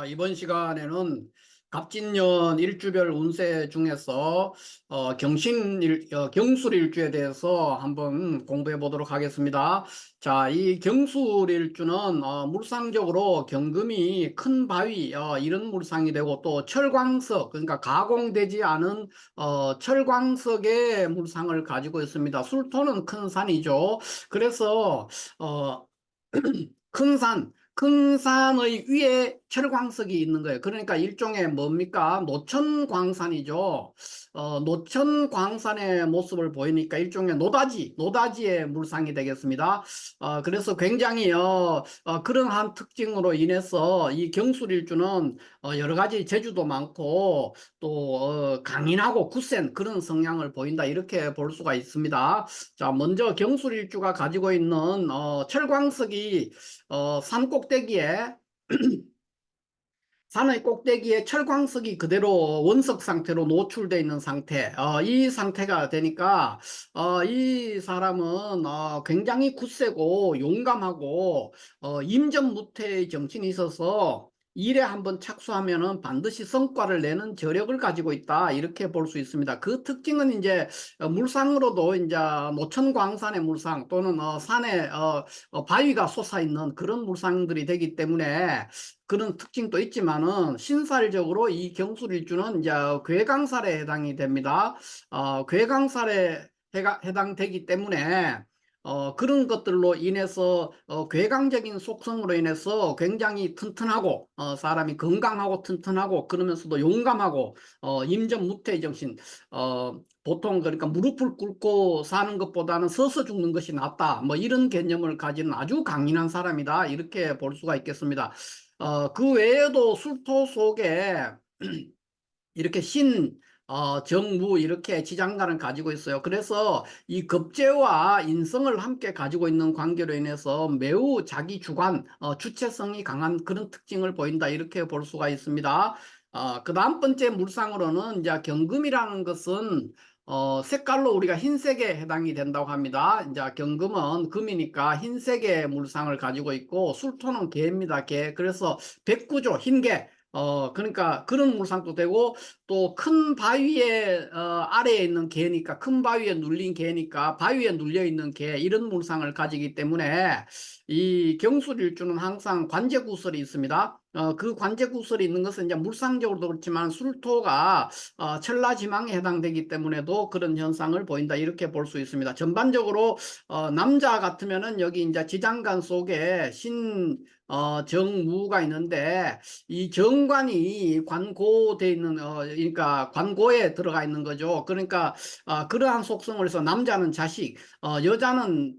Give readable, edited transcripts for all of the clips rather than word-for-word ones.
이번 시간에는 갑진년 일주별 운세 중에서 경술일주에 대해서 한번 공부해 보도록 하겠습니다. 자, 이 경술일주는 물상적으로 경금이 큰 바위 이런 물상이 되고, 또 철광석, 그러니까 가공되지 않은 철광석의 물상을 가지고 있습니다. 술토는 큰 산이죠. 그래서 어, 큰 산의 위에 철광석이 있는 거예요. 그러니까 일종의 뭡니까? 노천광산이죠. 노천광산의 모습을 보이니까 일종의 노다지의 물상이 되겠습니다. 그래서 굉장히 그러한 특징으로 인해서 이 경술일주는 여러 가지 재주도 많고 또 강인하고 굳센 그런 성향을 보인다, 이렇게 볼 수가 있습니다. 자, 먼저 경술일주가 가지고 있는 철광석이 산 꼭대기에 산의 꼭대기에 철광석이 그대로 원석 상태로 노출되어 있는 상태, 이 상태가 되니까 이 사람은 굉장히 굳세고 용감하고 임전무태의 정신이 있어서 일에 한번 착수하면은 반드시 성과를 내는 저력을 가지고 있다, 이렇게 볼 수 있습니다. 그 특징은 이제 물상으로도 이제 노천광산의 물상 또는 산에 바위가 솟아 있는 그런 물상들이 되기 때문에 그런 특징도 있지만은, 신살적으로 이 경술일주는 이제 괴강살에 해당이 됩니다. 괴강살에 해당되기 때문에 그런 것들로 인해서 괴강적인 속성으로 인해서 굉장히 튼튼하고 사람이 건강하고 튼튼하고, 그러면서도 용감하고 임전무태의 정신, 보통 그러니까 무릎을 꿇고 사는 것보다는 서서 죽는 것이 낫다, 뭐 이런 개념을 가진 아주 강인한 사람이다, 이렇게 볼 수가 있겠습니다. 그 외에도 술토 속에 이렇게 정무 이렇게 지장간을 가지고 있어요. 그래서 이 급제와 인성을 함께 가지고 있는 관계로 인해서 매우 자기 주관, 주체성이 강한 그런 특징을 보인다, 이렇게 볼 수가 있습니다. 그 다음 번째 물상으로는 이제 경금이라는 것은 색깔로 우리가 흰색에 해당이 된다고 합니다. 이제 경금은 금이니까 흰색의 물상을 가지고 있고, 술토는 개입니다. 개. 그래서 백구조, 흰개. 그러니까 그런 물상도 되고, 또 큰 바위에 아래에 있는 개니까, 큰 바위에 눌린 개니까 바위에 눌려 있는 개, 이런 물상을 가지기 때문에 이 경술일주는 항상 관제구설이 있습니다. 그 관제구설이 있는 것은 이제 물상적으로도 그렇지만 술토가 천라지망에 해당되기 때문에도 그런 현상을 보인다, 이렇게 볼 수 있습니다. 전반적으로 남자 같으면은 여기 이제 지장간 속에 정무가 있는데, 이 정관이 관고돼 있는 그러니까 관고에 들어가 있는 거죠. 그러니까 그러한 속성을 해서 남자는 자식, 여자는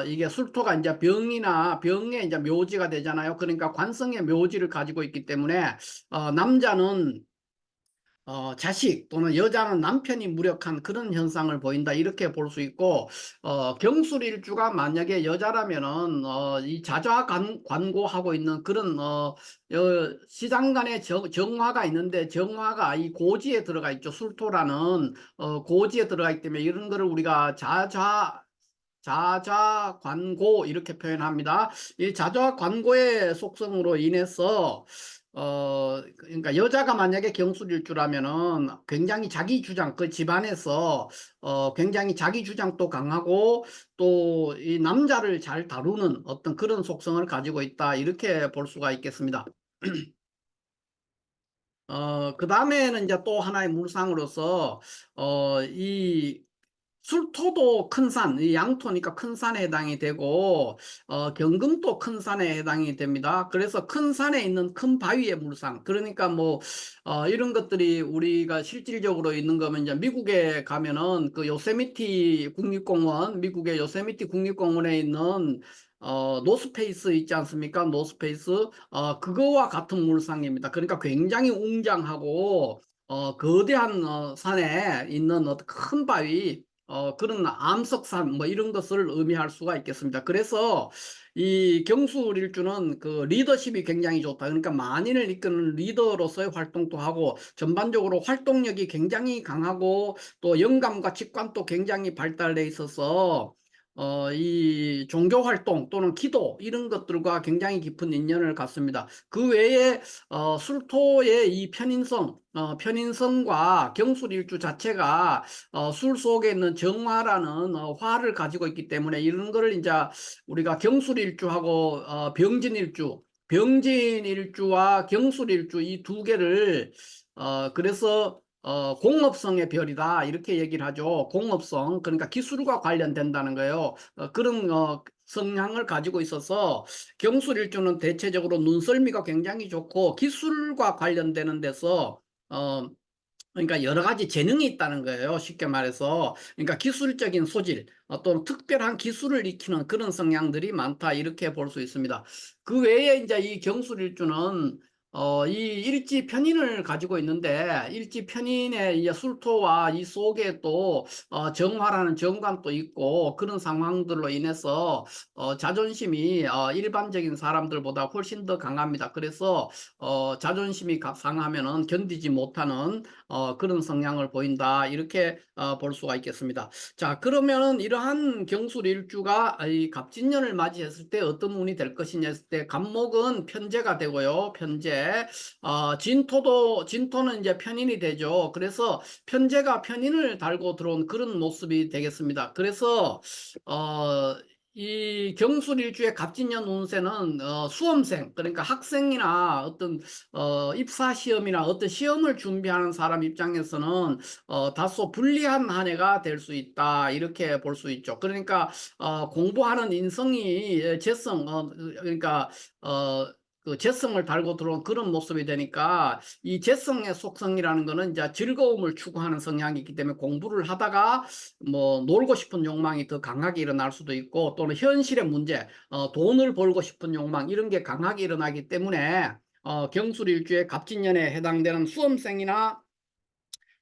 이게 술토가 이제 병의 이제 묘지가 되잖아요. 그러니까 관성의 묘지를 가지고 있기 때문에 남자는 자식 또는 여자는 남편이 무력한 그런 현상을 보인다, 이렇게 볼 수 있고, 경술일주가 만약에 여자라면은 이 관고하고 있는 그런 시장간의 정화가 있는데, 정화가 이 고지에 들어가 있죠. 술토라는 고지에 들어가 있기 때문에 이런 거를 우리가 자좌관고 이렇게 표현합니다. 이 자좌관고의 속성으로 인해서 그러니까 여자가 만약에 경술일주라면은 굉장히 자기 주장, 그 집안에서 굉장히 자기 주장도 강하고, 또 이 남자를 잘 다루는 어떤 그런 속성을 가지고 있다, 이렇게 볼 수가 있겠습니다. 그 다음에는 이제 또 하나의 물상으로서 이 술토도 큰 산, 이 양토니까 큰 산에 해당이 되고, 경금도 큰 산에 해당이 됩니다. 그래서 큰 산에 있는 큰 바위의 물상. 그러니까 뭐, 이런 것들이 우리가 실질적으로 있는 거면, 이제 미국에 가면은 그 요세미티 국립공원, 미국의 요세미티 국립공원에 있는 노스페이스 있지 않습니까? 노스페이스. 그거와 같은 물상입니다. 그러니까 굉장히 웅장하고, 거대한 산에 있는 어떤 큰 바위, 그런 암석산 뭐 이런 것을 의미할 수가 있겠습니다. 그래서 이 경술일주는 그 리더십이 굉장히 좋다. 그러니까 만인을 이끄는 리더로서의 활동도 하고, 전반적으로 활동력이 굉장히 강하고, 또 영감과 직관도 굉장히 발달돼 있어서 이 종교 활동 또는 기도 이런 것들과 굉장히 깊은 인연을 갖습니다. 그 외에 술토의 이 편인성, 편인성과 경술일주 자체가 술 속에 있는 정화라는 화를 가지고 있기 때문에 이런 거를 이제 우리가 경술일주하고 병진일주, 병진일주와 경술일주 이 두 개를 그래서 공업성의 별이다 이렇게 얘기를 하죠. 공업성 그러니까 기술과 관련된다는 거예요. 그런 성향을 가지고 있어서 경술일주는 대체적으로 눈썰미가 굉장히 좋고 기술과 관련되는 데서 어, 그러니까 여러 가지 재능이 있다는 거예요. 쉽게 말해서. 그러니까 기술적인 소질, 또 특별한 기술을 익히는 그런 성향들이 많다. 이렇게 볼 수 있습니다. 그 외에 이제 이 경술일주는 이 일지 편인을 가지고 있는데 일지 편인의 이 술토와 이 속에 또 정화라는 정관도 있고 그런 상황들로 인해서 자존심이 일반적인 사람들보다 훨씬 더 강합니다. 그래서 자존심이 상하면은 견디지 못하는 그런 성향을 보인다. 이렇게 볼 수가 있겠습니다. 자, 그러면은 이러한 경술일주가 이 갑진년을 맞이했을 때 어떤 운이 될 것이냐 했을 때 갑목은 편재가 되고요. 편재. 진토는 이제 편인이 되죠. 그래서 편재가 편인을 달고 들어온 그런 모습이 되겠습니다. 그래서 이 경술일주의 갑진년 운세는 수험생 그러니까 학생이나 어떤 입사 시험이나 어떤 시험을 준비하는 사람 입장에서는 다소 불리한 한 해가 될 수 있다 이렇게 볼 수 있죠. 그러니까 공부하는 인성이 재성 그러니까 그 재성을 달고 들어온 그런 모습이 되니까 이 재성의 속성이라는 거는 이제 즐거움을 추구하는 성향이 있기 때문에 공부를 하다가 뭐 놀고 싶은 욕망이 더 강하게 일어날 수도 있고 또는 현실의 문제, 돈을 벌고 싶은 욕망 이런 게 강하게 일어나기 때문에 경술일주의 갑진년에 해당되는 수험생이나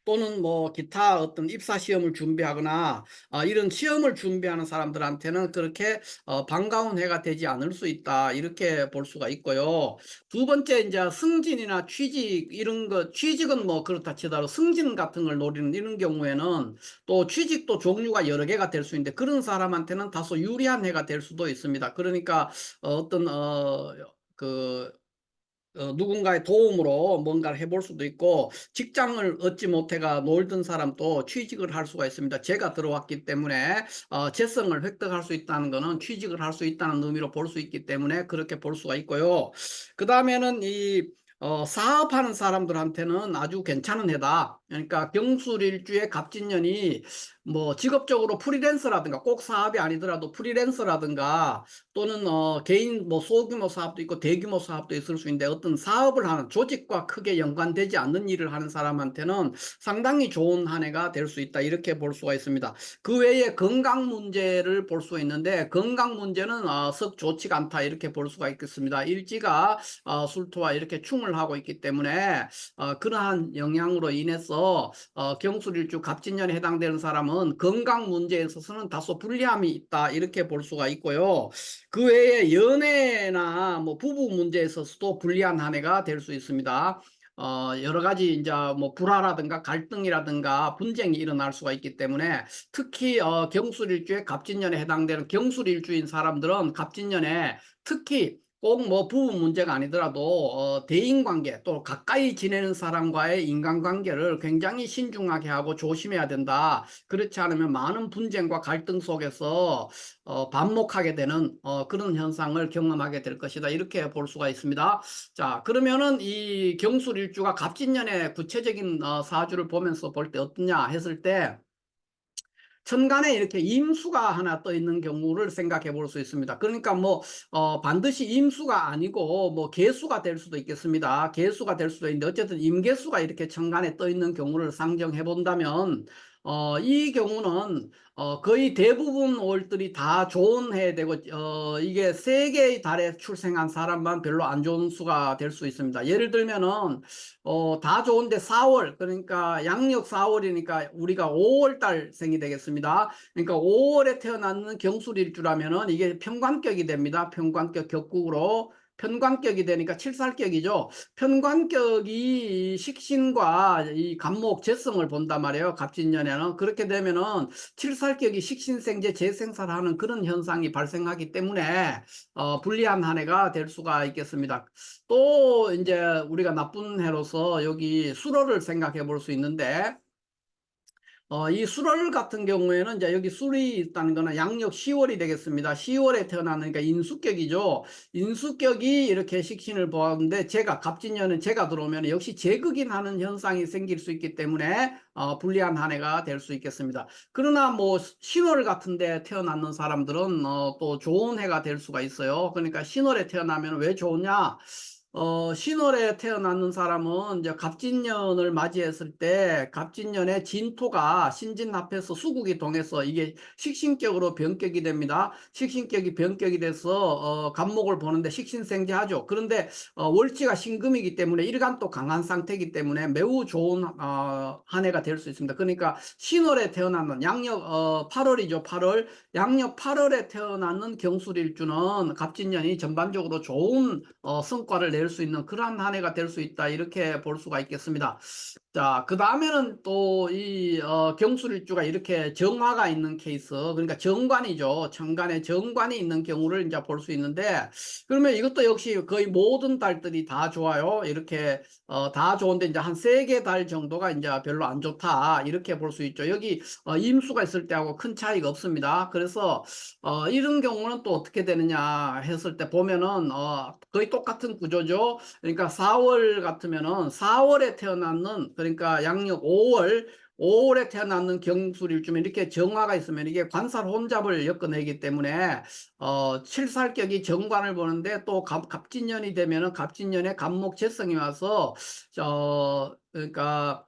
또는 뭐 기타 어떤 입사 시험을 준비하거나 이런 시험을 준비하는 사람들한테는 그렇게 반가운 해가 되지 않을 수 있다 이렇게 볼 수가 있고요. 두 번째 이제 승진이나 취직 이런 거 취직은 뭐 그렇다 치더라도 승진 같은 걸 노리는 이런 경우에는 또 취직도 종류가 여러 개가 될 수 있는데 그런 사람한테는 다소 유리한 해가 될 수도 있습니다. 그러니까 어떤 그 누군가의 도움으로 뭔가를 해볼 수도 있고 직장을 얻지 못해가 놀던 사람도 취직을 할 수가 있습니다. 제가 들어왔기 때문에 재성을 획득할 수 있다는 것은 취직을 할 수 있다는 의미로 볼 수 있기 때문에 그렇게 볼 수가 있고요. 그 다음에는 이 사업하는 사람들한테는 아주 괜찮은 해다. 그러니까 경술일주의 갑진년이 뭐 직업적으로 프리랜서라든가 꼭 사업이 아니더라도 프리랜서라든가 또는 개인 뭐 소규모 사업도 있고 대규모 사업도 있을 수 있는데 어떤 사업을 하는 조직과 크게 연관되지 않는 일을 하는 사람한테는 상당히 좋은 한 해가 될 수 있다 이렇게 볼 수가 있습니다. 그 외에 건강 문제를 볼 수 있는데 건강 문제는 썩 좋지가 않다 이렇게 볼 수가 있겠습니다. 일지가 술토와 이렇게 충을 하고 있기 때문에 그러한 영향으로 인해서 경술일주 갑진년에 해당되는 사람은 건강 문제에 있어서는 다소 불리함이 있다 이렇게 볼 수가 있고요. 그 외에 연애나 뭐 부부 문제에 있어서도 불리한 한 해가 될 수 있습니다. 여러 가지 이제 뭐 불화라든가 갈등이라든가 분쟁이 일어날 수가 있기 때문에 특히 경술일주에 갑진년에 해당되는 경술일주인 사람들은 갑진년에 특히 꼭 뭐 부부 문제가 아니더라도 대인관계 또 가까이 지내는 사람과의 인간관계를 굉장히 신중하게 하고 조심해야 된다. 그렇지 않으면 많은 분쟁과 갈등 속에서 반목하게 되는 그런 현상을 경험하게 될 것이다. 이렇게 볼 수가 있습니다. 자, 그러면은 이 경술일주가 갑진년의 구체적인 사주를 보면서 볼 때 어떠냐 했을 때 천간에 이렇게 임수가 하나 떠 있는 경우를 생각해 볼 수 있습니다. 그러니까 뭐 반드시 임수가 아니고 뭐 개수가 될 수도 있겠습니다. 개수가 될 수도 있는데 어쨌든 임개수가 이렇게 천간에 떠 있는 경우를 상정해 본다면 이 경우는 거의 대부분 월들이 다 좋은 해 되고 이게 세 개의 달에 출생한 사람만 별로 안 좋은 수가 될 수 있습니다. 예를 들면은 다 좋은데 4월 그러니까 양력 4월이니까 우리가 5월 달생이 되겠습니다. 그러니까 5월에 태어났는 경술일주라면은 이게 평관격이 됩니다. 평관격 격국으로 편관격이 되니까 칠살격이죠. 편관격이 식신과 이 간목 재성을 본단 말이에요. 갑진년에는. 그렇게 되면은 칠살격이 식신생재 재생사를 하는 그런 현상이 발생하기 때문에 불리한 한 해가 될 수가 있겠습니다. 또 이제 우리가 나쁜 해로서 여기 수로를 생각해 볼 수 있는데, 이 술월 같은 경우에는 이제 여기 술이 있다는 거는 양력 10월이 되겠습니다. 10월에 태어나니까 인수격이죠. 인수격이 이렇게 식신을 보았는데 제가 갑진년은 제가 들어오면 역시 제극인하는 현상이 생길 수 있기 때문에 불리한 한 해가 될 수 있겠습니다. 그러나 뭐 신월 같은데 태어났는 사람들은 또 좋은 해가 될 수가 있어요. 그러니까 신월에 태어나면 왜 좋으냐? 신월에 태어났는 사람은 이제 갑진년을 맞이했을 때 갑진년의 진토가 신진합해서 수국이 동해서 이게 식신격으로 변격이 됩니다. 식신격이 변격이 돼서 갑목을 보는데 식신생재하죠. 그런데 월지가 신금이기 때문에 일간도 강한 상태이기 때문에 매우 좋은 한 해가 될 수 있습니다. 그러니까 신월에 태어나는 양력 8월이죠. 8월 양력 8월에 태어나는 경술일주는 갑진년이 전반적으로 좋은 성과를 낼 수 있는 그러한 한 해가 될 수 있다 이렇게 볼 수가 있겠습니다. 자, 그 다음에는 또 이 경술일주가 이렇게 정화가 있는 케이스, 그러니까 정관이죠. 천간에 정관이 있는 경우를 이제 볼 수 있는데, 그러면 이것도 역시 거의 모든 달들이 다 좋아요. 이렇게 다 좋은데 이제 한 세 개 달 정도가 이제 별로 안 좋다 이렇게 볼 수 있죠. 여기 임수가 있을 때하고 큰 차이가 없습니다. 그래서 이런 경우는 또 어떻게 되느냐 했을 때 보면은 거의 똑같은 구조죠. 그러니까 4월 같으면은 4월에 태어났는, 그러니까 양력 5월에 태어났는 경술일주면 이렇게 정화가 있으면 이게 관살 혼잡을 엮어내기 때문에 칠살격이 정관을 보는데 또 갑진년이 되면은 갑진년에 갑목 재성이 와서 그러니까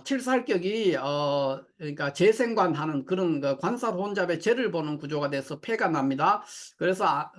칠살격이 그러니까 재생관하는 그런 그 관살 혼잡의 재를 보는 구조가 돼서 폐가 납니다. 그래서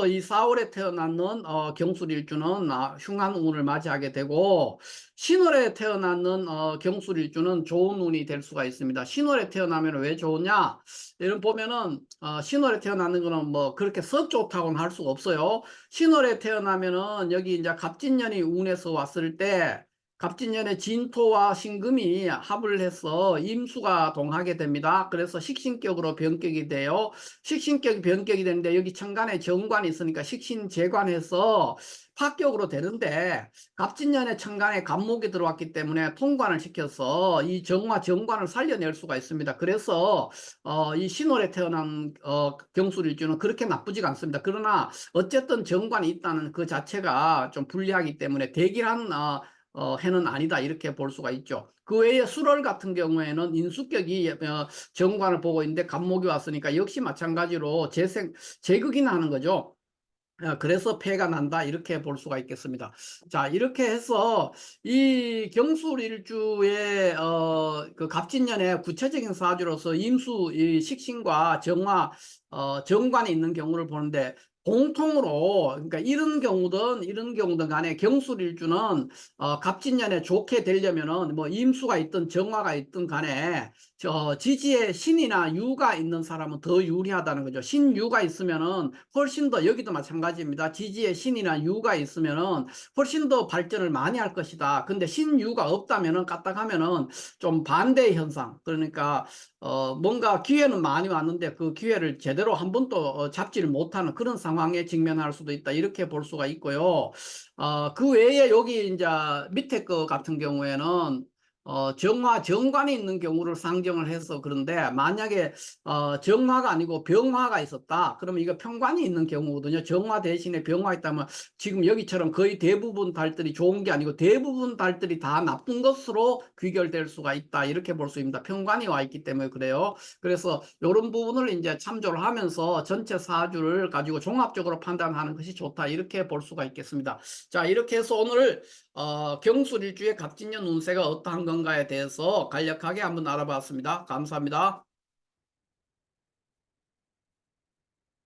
이 4월에 태어났는 경술일주는 흉한 운을 맞이하게 되고, 신월에 태어났는 경술일주는 좋은 운이 될 수가 있습니다. 신월에 태어나면 왜 좋으냐? 이런 보면은 신월에 태어나는 거는 뭐 그렇게 썩 좋다고는 할 수가 없어요. 신월에 태어나면은 여기 이제 갑진년이 운에서 왔을 때 갑진년의 진토와 신금이 합을 해서 임수가 동하게 됩니다. 그래서 식신격으로 변격이 돼요. 식신격 변격이 되는데 여기 천간에 정관이 있으니까 식신재관해서 파격으로 되는데, 갑진년에 천간에 갑목이 들어왔기 때문에 통관을 시켜서 이 정관을 살려낼 수가 있습니다. 그래서 이 신월에 태어난 경술일주는 그렇게 나쁘지가 않습니다. 그러나 어쨌든 정관이 있다는 그 자체가 좀 불리하기 때문에 대기한 해는 아니다 이렇게 볼 수가 있죠. 그 외에 술월 같은 경우에는 인수격이 정관을 보고 있는데 갑목이 왔으니까 역시 마찬가지로 재극이 나는 거죠. 그래서 폐가 난다 이렇게 볼 수가 있겠습니다. 자, 이렇게 해서 이 경술일주의 그 갑진년의 구체적인 사주로서 임수 이 식신과 정화 정관이 있는 경우를 보는데, 공통으로 그러니까 이런 경우든 간에 경술일주는 갑진년에 좋게 되려면은 뭐 임수가 있든 정화가 있든 간에 지지에 신이나 유가 있는 사람은 더 유리하다는 거죠. 신유가 있으면은 훨씬 더, 여기도 마찬가지입니다. 지지에 신이나 유가 있으면은 훨씬 더 발전을 많이 할 것이다. 근데 신유가 없다면은 까딱하면은 좀 반대의 현상. 그러니까 뭔가 기회는 많이 왔는데 그 기회를 제대로 한 번도 잡지를 못하는 그런 상황에 직면할 수도 있다. 이렇게 볼 수가 있고요. 그 외에 여기 이제 밑에 거 같은 경우에는 정관이 있는 경우를 상정을 해서 그런데, 만약에 정화가 아니고 병화가 있었다 그러면 이거 편관이 있는 경우거든요. 정화 대신에 병화 있다면 지금 여기처럼 거의 대부분 달들이 좋은 게 아니고 대부분 달들이 다 나쁜 것으로 귀결될 수가 있다 이렇게 볼 수 있습니다. 편관이 와 있기 때문에 그래요. 그래서 이런 부분을 이제 참조를 하면서 전체 사주를 가지고 종합적으로 판단하는 것이 좋다 이렇게 볼 수가 있겠습니다. 자, 이렇게 해서 오늘 경술일주의 갑진년 운세가 어떠한 건가에 대해서 간략하게 한번 알아봤습니다. 감사합니다.